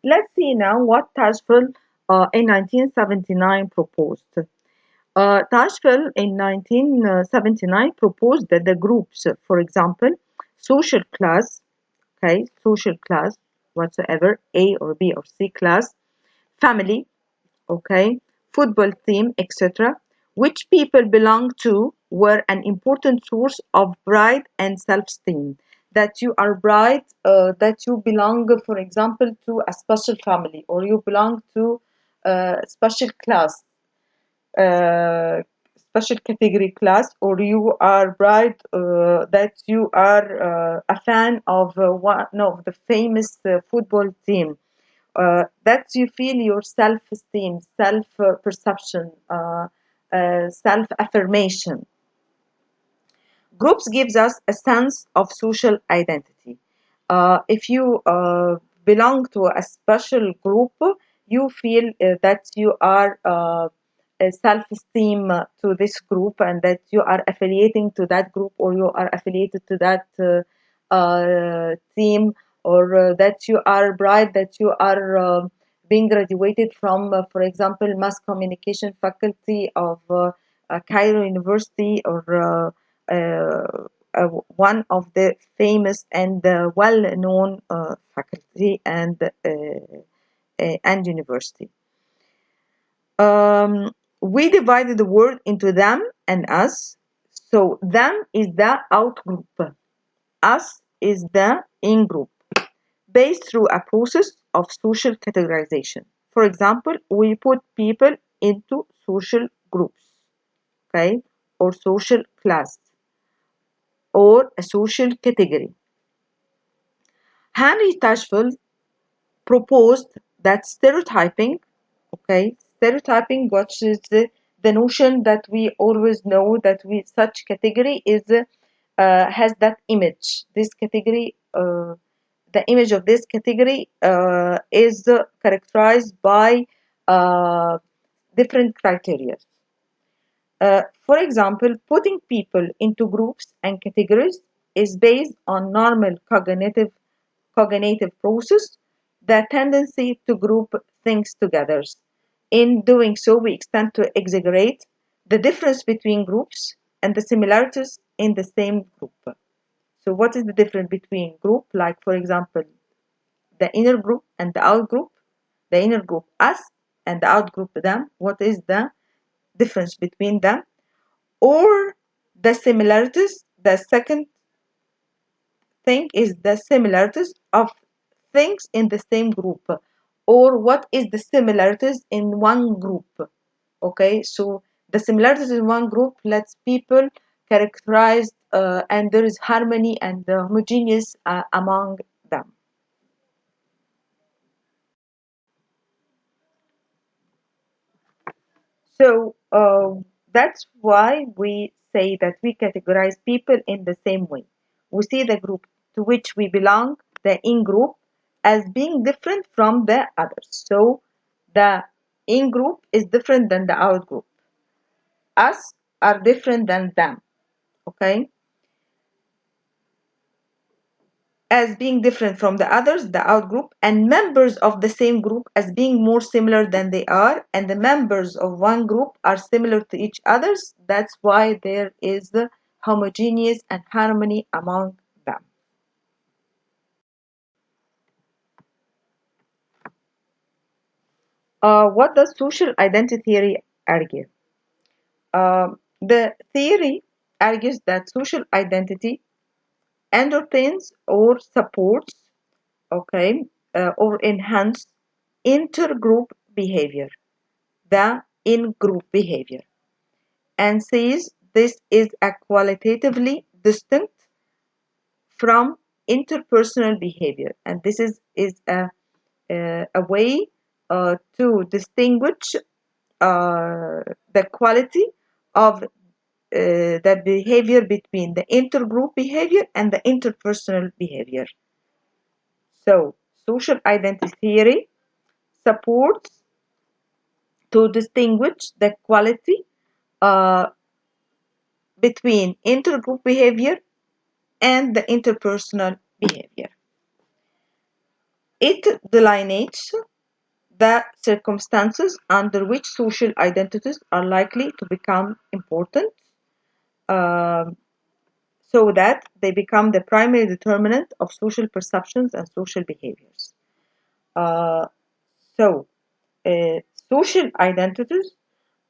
let's see now what Tashville in 1979 proposed. Tashville in 1979 proposed that the groups, for example, social class, okay, social class, whatsoever, A or B or C class, family, okay, football team, etc., which people belong to were an important source of pride and self-esteem. That you are pride, that you belong, for example, to a special family or you belong to a special class, uh, special category class, or you are proud that you are a fan of one of the famous football team, that you feel your self-esteem, self-perception, self-affirmation. Groups gives us a sense of social identity. If you belong to a special group, you feel that you are self-esteem to this group and that you are affiliating to that group or you are affiliated to that team, or that you are bright, that you are being graduated from, for example, mass communication faculty of Cairo University, or one of the famous and well-known faculty and university. We divided the word into them and us. So them is the out group, us is the in group, based through a process of social categorization. For example, we put people into social groups, okay, or social class, or a social category. Henry Tashville proposed that stereotyping, okay, stereotyping, which is the notion that we always know that we such category is has that image. This category, the image of this category is characterized by uh, different criteria. For example, putting people into groups and categories is based on normal cognitive process, the tendency to group things together. In doing so, we extend to exaggerate the difference between groups and the similarities in the same group. So, what is the difference between group? Like, for example, the inner group and the out group. The inner group us and the out group them. What is the difference between them? Or the similarities. The second thing is the similarities of things in the same group, or what is the similarities in one group. Okay, so the similarities in one group lets people characterized, and there is harmony and homogeneous among them. So that's why we say that we categorize people in the same way. We see the group to which we belong, the in group, as being different from the others. So the in group is different than the out group. Us are different than them. Okay, as being different from the others, the out group, and members of the same group as being more similar than they are, and the members of one group are similar to each others. That's why there is the homogeneous and harmony among them. What does social identity theory argue? The theory argues that social identity underpins or supports, okay, or enhance intergroup behavior, the in-group behavior, and says this is a qualitatively distinct from interpersonal behavior, and this is a way to distinguish the quality of the behavior between the intergroup behavior and the interpersonal behavior. So, social identity theory supports to distinguish the quality uh, between intergroup behavior and the interpersonal behavior. It delineates the circumstances under which social identities are likely to become important, um, so that they become the primary determinant of social perceptions and social behaviors. Uh, so, uh, social identities,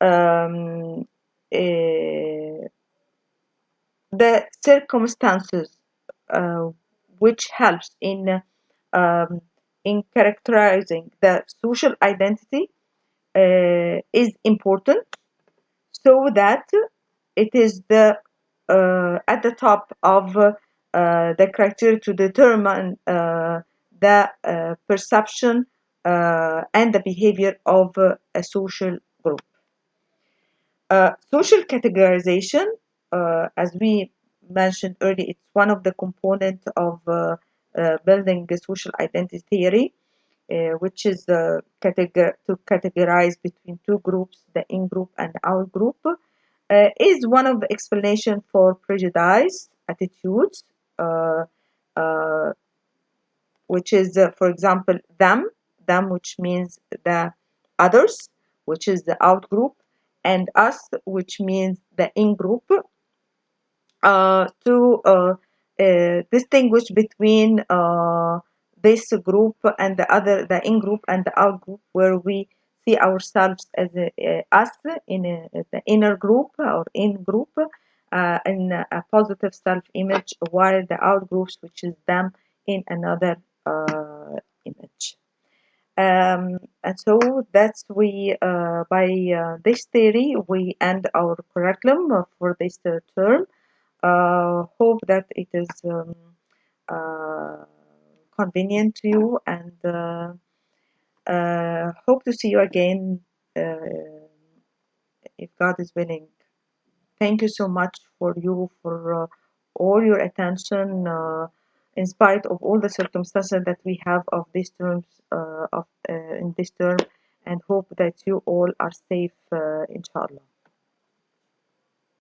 um, the circumstances uh, which helps um, in characterizing the social identity is important, so that it is the at the top of the criteria to determine the perception and the behavior of a social group. Social categorization, as we mentioned earlier, it's one of the components of building a social identity theory, which is to categorize between two groups, the in-group and the out-group, is one of the explanation for prejudice attitudes, uh, uh, which is, for example, them, which means the others, which is the out-group, and us, which means the in-group, to distinguish between this group and the in group and the out group, where we see ourselves as us in the inner group or in group, in a positive self image, while the out groups, which is them, in another image. And so that's we by this theory we end our curriculum for this term. Hope that it is uh, convenient to you, and hope to see you again if God is willing. Thank you so much for all your attention, in spite of all the circumstances that we have of these terms of in this term, and hope that you all are safe, inshallah.